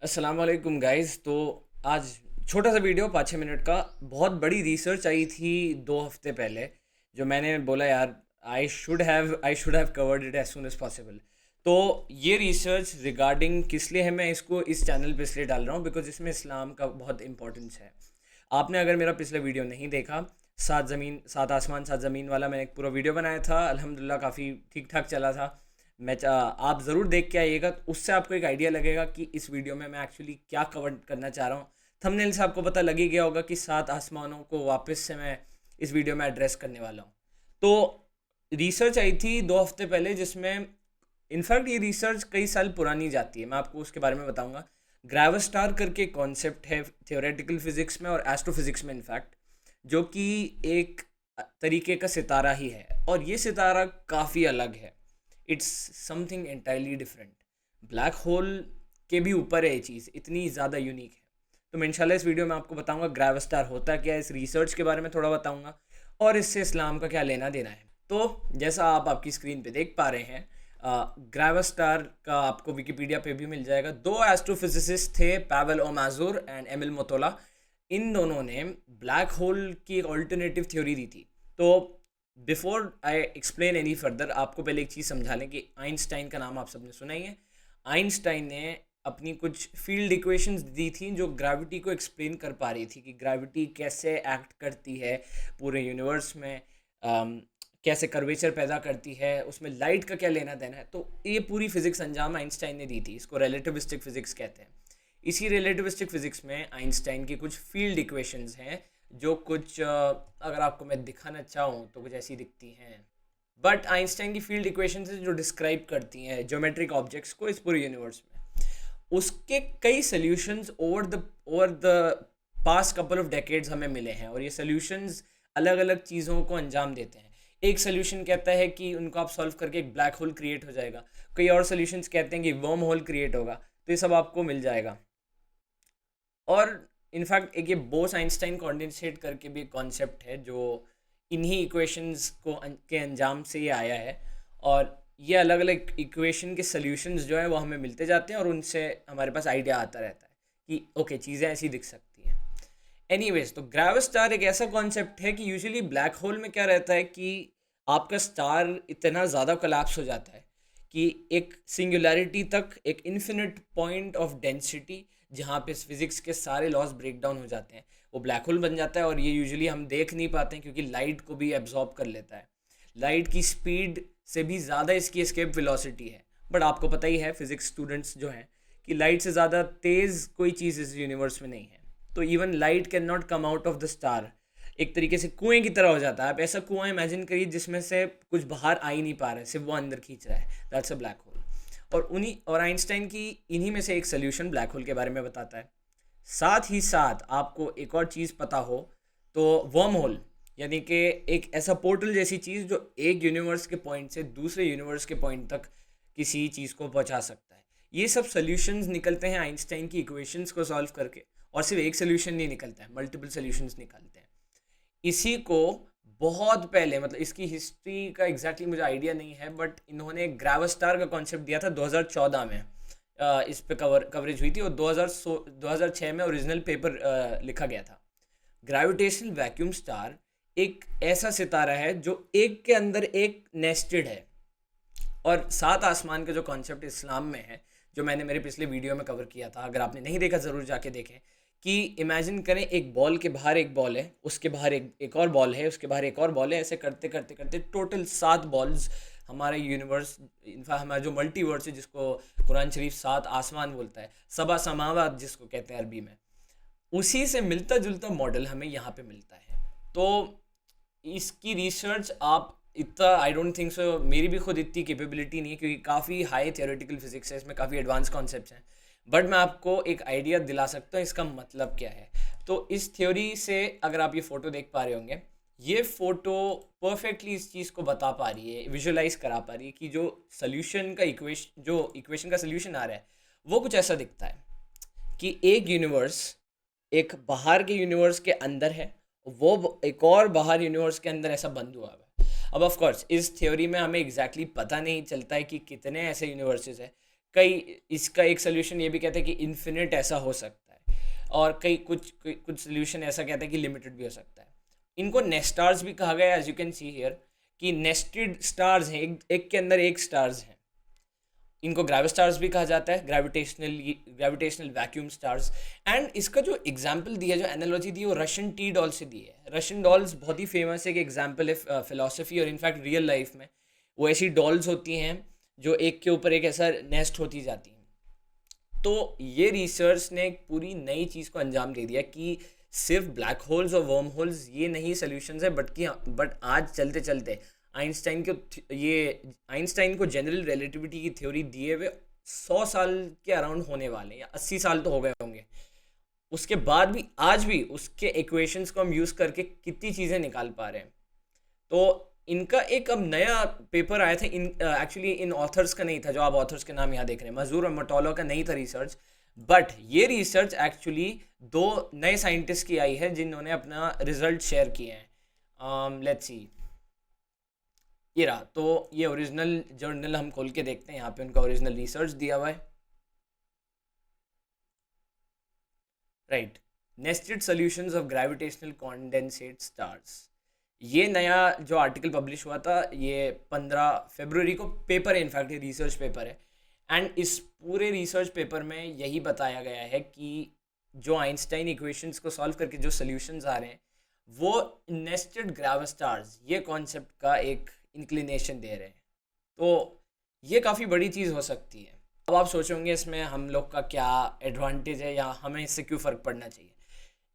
अस्सलाम वालेकुम गाइस। तो आज छोटा सा वीडियो 5-6 मिनट का। बहुत बड़ी रिसर्च आई थी 2 हफ्ते पहले, जो मैंने बोला यार I should have covered it as soon as possible. तो ये रिसर्च रिगार्डिंग किस लिए है, मैं इसको इस चैनल पे इसलिए डाल रहा हूँ बिकॉज इसमें इस्लाम का बहुत इंपॉर्टेंस है। आपने अगर मेरा पिछला वीडियो नहीं देखा, सात ज़मीन सात आसमान सात ज़मीन वाला, मैंने एक पूरा वीडियो बनाया था, अल्हम्दुलिल्लाह काफ़ी ठीक ठाक चला था। आप ज़रूर देख के आइएगा, तो उससे आपको एक आइडिया लगेगा कि इस वीडियो में मैं एक्चुअली क्या कवर करना चाह रहा हूँ। थंबनेल से आपको पता लग ही गया होगा कि सात आसमानों को वापस से मैं इस वीडियो में एड्रेस करने वाला हूँ। तो रिसर्च आई थी 2 हफ्ते पहले, जिसमें इनफैक्ट ये रिसर्च कई साल पुरानी जाती है, मैं आपको उसके बारे में बताऊंगा। ग्रेविस्टार करके कॉन्सेप्ट है थियोरेटिकल फिजिक्स में और एस्ट्रोफिजिक्स में इनफैक्ट, जो कि एक तरीके का सितारा ही है, और ये सितारा काफ़ी अलग है। It's something entirely different. Black hole के भी ऊपर है ये चीज़, इतनी ज़्यादा यूनिक है। तो मैं इंशाल्लाह इस वीडियो में आपको बताऊंगा ग्रेविस्टार होता क्या है, इस रिसर्च के बारे में थोड़ा बताऊंगा, और इससे इस्लाम का क्या लेना देना है। तो जैसा आप आपकी स्क्रीन पे देख पा रहे हैं, ग्रेविस्टार का आपको विकिपीडिया पे भी मिल जाएगा। दो एस्ट्रोफिजिसिस्ट थे, पावेल ओ माजूर एंड एमिल मोतोला। इन दोनों ने ब्लैक होल की एक ऑल्टरनेटिव थ्योरी दी थी। तो before I explain any further, आपको पहले एक चीज़ समझा लें कि आइंस्टाइन का नाम आप सबने सुना ही है। आइंस्टाइन ने अपनी कुछ फील्ड इक्वेशंस दी थी जो ग्रेविटी को एक्सप्लेन कर पा रही थी कि ग्रेविटी कैसे एक्ट करती है पूरे यूनिवर्स में, कैसे कर्वेचर पैदा करती है, उसमें लाइट का क्या लेना देना है। तो ये पूरी फिजिक्स अंजाम आइंस्टाइन ने दी थी। इसको रिलेटिविस्टिक फिजिक्स कहते हैं। इसी रिलेटिविस्टिक फिजिक्स में आइंस्टाइन की कुछ फील्ड इक्वेशंस हैं, जो कुछ अगर आपको मैं दिखाना चाहूँ तो कुछ ऐसी दिखती हैं। बट आइंस्टाइन की फील्ड इक्वेशंस जो डिस्क्राइब करती हैं ज्योमेट्रिक ऑब्जेक्ट्स को इस पूरे यूनिवर्स में, उसके कई solutions over the past couple of decades हमें मिले हैं, और ये सॉल्यूशंस अलग अलग चीज़ों को अंजाम देते हैं। एक सोल्यूशन कहता है कि उनको आप सॉल्व करके एक ब्लैक होल क्रिएट हो जाएगा, कई और सोल्यूशंस कहते हैं कि वर्म होल क्रिएट होगा। तो ये सब आपको मिल जाएगा। और इनफैक्ट एक ये बोस आइंस्टाइन कॉन्डेंसेट करके भी एक कॉन्सेप्ट है, जो इन्हीं इक्वेशंस के अंजाम से ये आया है। और ये अलग अलग इक्वेशन के सॉल्यूशंस जो है वो हमें मिलते जाते हैं, और उनसे हमारे पास आइडिया आता रहता है कि ओके चीज़ें ऐसी दिख सकती हैं। एनीवेज, तो ग्रेविस्टार एक ऐसा कॉन्सेप्ट है कि यूजुअली ब्लैक होल में क्या रहता है कि आपका स्टार इतना ज़्यादा कोलैप्स हो जाता है कि एक सिंगुलैरिटी तक, एक इन्फिनिट पॉइंट ऑफ डेंसिटी, जहाँ पे फिजिक्स के सारे लॉस ब्रेक डाउन हो जाते हैं, वो ब्लैक होल बन जाता है। और ये यूजुअली हम देख नहीं पाते हैं क्योंकि लाइट को भी एब्जॉर्ब कर लेता है। लाइट की स्पीड से भी ज़्यादा इसकी एस्केप वेलोसिटी है। बट आपको पता ही है फिजिक्स स्टूडेंट्स जो हैं कि लाइट से ज़्यादा तेज़ कोई चीज़ इस यूनिवर्स में नहीं है। तो even light can not come out of the star. एक तरीके से कुएं की तरह हो जाता है। आप ऐसा कुआं इमेजिन करिए जिसमें से कुछ बाहर आ ही नहीं पा रहा है, सिर्फ वो अंदर खींच रहा है। That's a black hole. और आइंस्टाइन की इन्हीं में से एक सोल्यूशन ब्लैक होल के बारे में बताता है। साथ ही साथ आपको एक और चीज़ पता हो तो वर्म होल, यानी कि एक ऐसा पोर्टल जैसी चीज़ जो एक यूनिवर्स के पॉइंट से दूसरे यूनिवर्स के पॉइंट तक किसी चीज़ को पहुंचा सकता है। ये सब सोल्यूशंस निकलते हैं आइंस्टाइन की इक्वेशंस को सॉल्व करके। और सिर्फ एक सोल्यूशन नहीं निकलता है, मल्टीपल सोल्यूशंस निकलते हैं। इसी को बहुत पहले, मतलब इसकी हिस्ट्री का एग्जैक्टली मुझे आइडिया नहीं है, बट इन्होंने ग्रेविस्टार का कॉन्सेप्ट दिया था 2014 में। इस पे कवरेज हुई थी, और 2006 में ओरिजिनल पेपर लिखा गया था। ग्रेविटेशनल वैक्यूम स्टार एक ऐसा सितारा है जो एक के अंदर एक नेस्टेड है। और सात आसमान का जो कॉन्सेप्ट इस्लाम में है, जो मैंने मेरे पिछले वीडियो में कवर किया था, अगर आपने नहीं देखा ज़रूर जाके देखें। कि इमेजिन करें एक बॉल के बाहर एक बॉल है, उसके बाहर एक और बॉल है, उसके बाहर एक और बॉल है, ऐसे करते करते करते टोटल 7 बॉल्स हमारा यूनिवर्स, इनफैक्ट हमारा जो मल्टीवर्स है, जिसको कुरान शरीफ 7 आसमान बोलता है, सबा समावात जिसको कहते हैं अरबी में, उसी से मिलता जुलता मॉडल हमें यहाँ पे मिलता है। तो इसकी रिसर्च आप इतना, आई डोंट थिंक सो, मेरी भी खुद इतनी कैपेबिलिटी नहीं है क्योंकि काफ़ी हाई थियोरेटिकल फिजिक्स है, इसमें काफ़ी एडवांस कॉन्सेप्ट्स हैं। बट मैं आपको एक आइडिया दिला सकता हूँ इसका मतलब क्या है। तो इस थ्योरी से, अगर आप ये फ़ोटो देख पा रहे होंगे, ये फ़ोटो परफेक्टली इस चीज़ को बता पा रही है, विजुअलाइज करा पा रही है कि जो इक्वेशन का सोल्यूशन आ रहा है वो कुछ ऐसा दिखता है कि एक यूनिवर्स एक बाहर के यूनिवर्स के अंदर है, वो एक और बाहर यूनिवर्स के अंदर ऐसा बंद हुआ है। अब ऑफ कोर्स इस थ्योरी में हमें एग्जैक्टली पता नहीं चलता है कि कितने ऐसे यूनिवर्सेस हैं, कई इसका एक सोल्यूशन ये भी कहते हैं कि इन्फिनिट ऐसा हो सकता है, और कुछ सोल्यूशन ऐसा कहते हैं कि लिमिटेड भी हो सकता है। इनको नेस्टार्स भी कहा गया, as you can see here कि नेस्टेड स्टार्स हैं, एक के अंदर एक स्टार्स हैं। इनको ग्रेविस्टार्स भी कहा जाता है, ग्रेविटेशनल वैक्यूम स्टार्स। एंड इसका जो एग्जाम्पल दिया, जो एनालॉजी दी, वो रशियन टी डॉल से दी है। रशियन डॉल्स बहुत ही फेमस एक एग्जाम्पल है फिलोसफी और इनफैक्ट रियल लाइफ में। वो ऐसी डॉल्स होती हैं जो एक के ऊपर एक ऐसा नेस्ट होती जाती हैं। तो ये रिसर्च ने एक पूरी नई चीज़ को अंजाम दे दिया कि सिर्फ ब्लैक होल्स और वर्म होल्स ये नहीं सोल्यूशंस है, बट आज चलते चलते आइंस्टाइन को जनरल रिलेटिविटी की थ्योरी दिए हुए 100 साल के अराउंड होने वाले हैं, या 80 साल तो हो गए होंगे। उसके बाद भी आज भी उसके इक्वेशंस को हम यूज़ करके कितनी चीज़ें निकाल पा रहे हैं। तो इनका एक अब नया पेपर आया था, एक्चुअली इन ऑथर्स का नहीं था, जो आप ऑथर्स के नाम यहाँ देख रहे हैं, मजूर और मटोलो का नहीं था रिसर्च, बट ये रिसर्च एक्चुअली 2 नए साइंटिस्ट की आई है जिन्होंने अपना रिजल्ट शेयर किए हैं। लेट्स सी, ये रहा। तो ये ओरिजिनल जर्नल हम खोल के देखते हैं, यहाँ पे उनका ओरिजिनल रिसर्च दिया हुआ है। Right, nested solutions of gravitational condensate stars. ये नया जो आर्टिकल पब्लिश हुआ था, ये 15 फरवरी को पेपर है, इनफैक्ट ये रिसर्च पेपर है। एंड इस पूरे रिसर्च पेपर में यही बताया गया है कि जो आइंस्टाइन इक्वेशंस को सॉल्व करके जो सॉल्यूशंस आ रहे हैं, वो नेस्टेड ग्रेविस्टार्स ये कॉन्सेप्ट का एक इंक्लिनेशन दे रहे हैं। तो ये काफ़ी बड़ी चीज़ हो सकती है। अब आप सोचोगे इसमें हम लोग का क्या एडवांटेज है, या हमें इससे क्यों फ़र्क पड़ना चाहिए।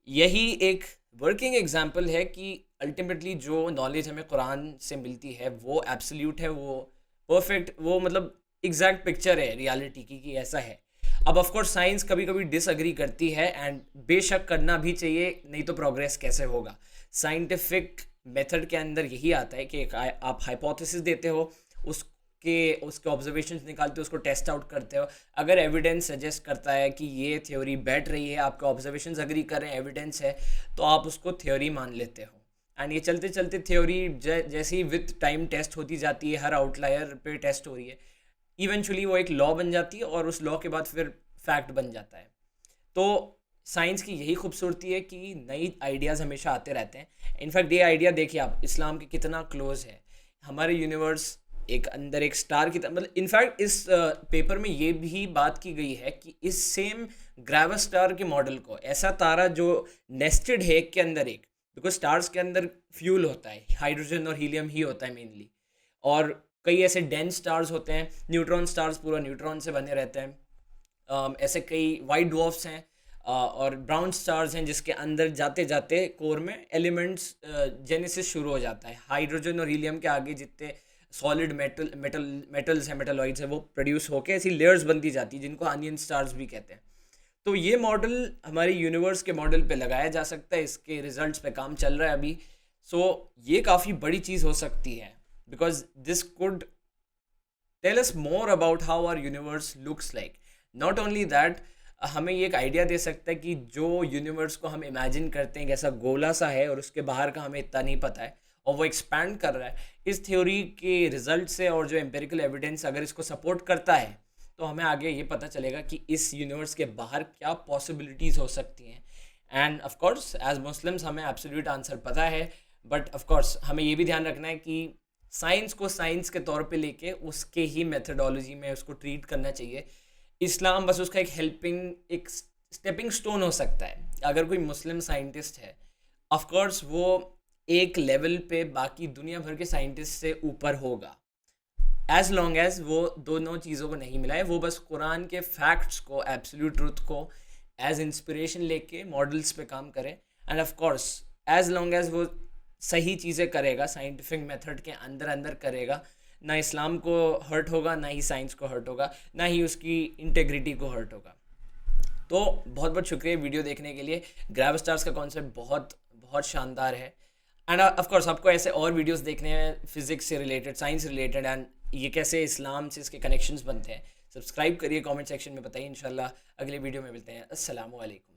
यही एक वर्किंग एग्जाम्पल है कि अल्टीमेटली जो नॉलेज हमें कुरान से मिलती है वो एब्सोल्यूट है, वो परफेक्ट, वो मतलब एग्जैक्ट पिक्चर है रियलिटी की कि ऐसा है। अब ऑफ कोर्स साइंस कभी कभी डिसएग्री करती है, एंड बेशक करना भी चाहिए, नहीं तो प्रोग्रेस कैसे होगा। साइंटिफिक मेथड के अंदर यही आता है कि आप हाइपोथेसिस देते हो, उसके ऑब्जर्वेशंस निकालते हो, उसको टेस्ट आउट करते हो। अगर एविडेंस सजेस्ट करता है कि ये थ्योरी बैठ रही है, आपके ऑब्जर्वेशंस अग्री कर रहे हैं, एविडेंस है, तो आप उसको थ्योरी मान लेते हो। एंड ये चलते चलते थ्योरी जैसे ही विथ टाइम टेस्ट होती जाती है, हर आउटलायर पे टेस्ट हो रही है, इवेंचुअली वो एक लॉ बन जाती है, और उस लॉ के बाद फिर फैक्ट बन जाता है। तो साइंस की यही खूबसूरती है कि नई आइडियाज़ हमेशा आते रहते हैं। इनफैक्ट ये आइडिया देखिए आप, इस्लाम के कितना क्लोज है। हमारे यूनिवर्स एक अंदर एक स्टार की तरह, मतलब इनफैक्ट इस पेपर में ये भी बात की गई है कि इस सेम ग्रेविस्टार के मॉडल को, ऐसा तारा जो नेस्टेड है एक के अंदर एक, बिकॉज स्टार्स के अंदर फ्यूल होता है, हाइड्रोजन और हीलियम ही होता है मेनली, और कई ऐसे डेंस स्टार्स होते हैं, न्यूट्रॉन स्टार्स पूरा न्यूट्रॉन से बने रहते हैं। ऐसे कई वाइट ड्वार्फ्स हैं, और ब्राउन स्टार्स हैं जिसके अंदर जाते जाते कोर में एलिमेंट्स जेनेसिस शुरू हो जाता है। हाइड्रोजन और हीलियम के आगे जितने सॉलिड मेटल्स हैं, मेटलॉइड्स हैं, वो प्रोड्यूस होकर ऐसी लेयर्स बनती जाती है जिनको अनियन स्टार्स भी कहते हैं। तो ये मॉडल हमारे यूनिवर्स के मॉडल पे लगाया जा सकता है, इसके रिजल्ट्स पे काम चल रहा है अभी। सो ये काफ़ी बड़ी चीज़ हो सकती है, because this could tell us more about how our universe looks like. Not only that, हमें ये एक आइडिया दे सकता है कि जो यूनिवर्स को हम इमेजिन करते हैं कैसा गोला सा है, और उसके बाहर का हमें इतना नहीं पता है, और वो एक्सपैंड कर रहा है। इस थ्योरी के रिजल्ट से और जो एम्पेरिकल एविडेंस अगर इसको सपोर्ट करता है, तो हमें आगे ये पता चलेगा कि इस यूनिवर्स के बाहर क्या पॉसिबिलिटीज़ हो सकती हैं। And of course as Muslims हमें एब्सोल्यूट आंसर पता है, बट ऑफ कोर्स हमें ये भी ध्यान रखना है कि साइंस को साइंस के तौर पे लेके उसके ही मेथडोलॉजी में उसको ट्रीट करना चाहिए। इस्लाम बस उसका एक हेल्पिंग, एक स्टेपिंग स्टोन हो सकता है। अगर कोई मुस्लिम साइंटिस्ट है, ऑफ कोर्स वो एक लेवल पे बाकी दुनिया भर के साइंटिस्ट से ऊपर होगा, एज लॉन्ग एज वो दोनों चीज़ों को नहीं मिलाए। वो बस कुरान के फैक्ट्स को, एब्सोल्यूट ट्रुथ को एज इंस्पिरेशन लेके मॉडल्स पे काम करे। And of course as long as वो सही चीज़ें करेगा, साइंटिफिक मेथड के अंदर अंदर करेगा, ना इस्लाम को हर्ट होगा, ना ही साइंस को हर्ट होगा, ना ही उसकी इंटेग्रिटी को हर्ट होगा। तो बहुत बहुत शुक्रिया वीडियो देखने के लिए। ग्रेविस्टार्स का कॉन्सेप्ट बहुत बहुत शानदार है। एंड ऑफ कोर्स आपको ऐसे और वीडियोस देखने हैं फिजिक्स से रिलेटेड, साइंस रिलेटेड, एंड ये कैसे इस्लाम से इसके कनेक्शंस बनते हैं। सब्सक्राइब करिए, कमेंट सेक्शन में बताइए। इंशाल्लाह अगले वीडियो में मिलते हैं। अस्सलामु अलैकुम।